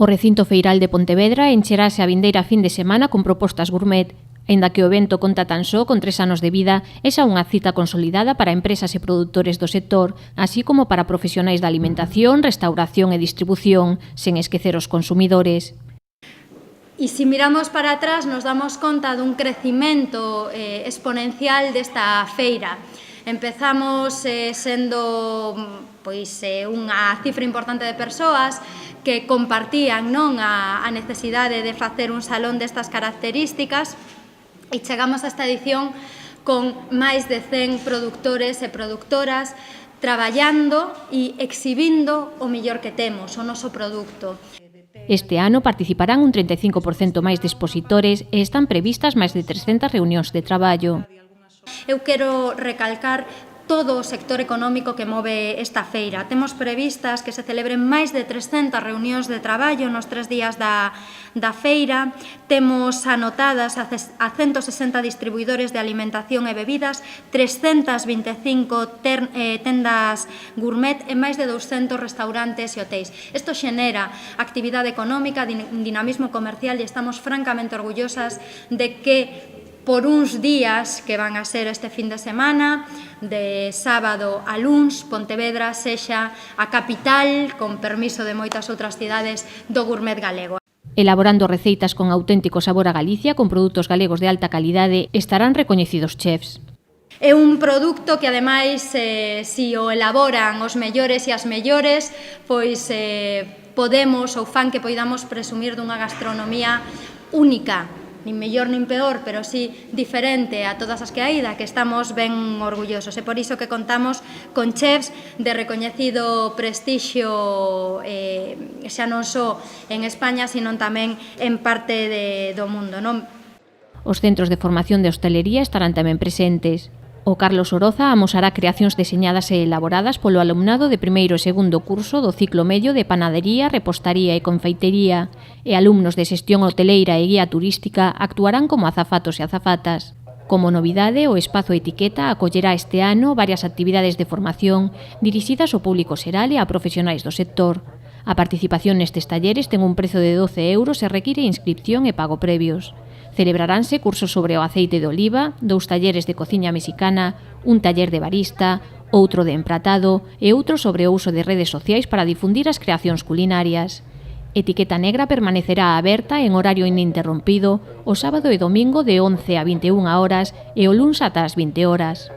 O recinto feiral de Pontevedra encherase a vindeira fin de semana con propostas gourmet. Aínda que o evento conta tan só con 3 anos de vida, é xa unha cita consolidada para empresas e produtores do sector, así como para profesionais da alimentación, restauración e distribución, sen esquecer os consumidores. E se miramos para atrás, nos damos conta dun crecimento exponencial desta feira. Empezamos sendo unha cifra importante de persoas que compartían a necesidade de facer un salón destas características e chegamos a esta edición con máis de 100 produtores e produtoras traballando e exhibindo o mellor que temos, o noso produto. Este ano participarán un 35% máis de expositores e están previstas máis de 300 reunións de traballo. Eu quero recalcar todo o sector económico que move esta feira. Temos previstas que se celebren máis de 300 reunións de traballo nos 3 días da feira. Temos anotadas a 160 distribuidores de alimentación e bebidas, 325 tendas gourmet e máis de 200 restaurantes e hotéis. Isto xenera actividade económica, dinamismo comercial e estamos francamente orgullosas de que por uns días que van a ser este fin de semana, de sábado a luns, Pontevedra sexa a capital, con permiso de moitas outras cidades, do gourmet galego. Elaborando receitas con auténtico sabor a Galicia, con produtos galegos de alta calidade, estarán recoñecidos chefs. É un produto que, ademais, se o elaboran os mellores e as mellores, pois podemos ou fan que poidamos presumir dunha gastronomía única, nin mellor nin peor, pero sí diferente a todas as que hai, da que estamos ben orgullosos. É por iso que contamos con chefs de recoñecido prestixio, xa non só en España, sino tamén en parte do mundo, non? Os centros de formación de hostelería estarán tamén presentes. O Carlos Oroza amosará creacións deseñadas e elaboradas polo alumnado de primeiro e segundo curso do ciclo medio de panadería, repostaría e confeitería, e alumnos de xestión hoteleira e guía turística actuarán como azafatos e azafatas. Como novidade, o Espazo Etiqueta acollerá este ano varias actividades de formación dirixidas ao público xeral e a profesionais do sector. A participación nestes talleres ten un prezo de 12 euros e require inscripción e pago previos. Celebraránse cursos sobre o aceite de oliva, 2 talleres de cociña mexicana, un taller de barista, outro de empratado e outro sobre o uso de redes sociais para difundir as creacións culinarias. Etiqueta Negra permanecerá aberta en horario ininterrompido o sábado e domingo de 11 a 21 horas e o luns ata as 20 horas.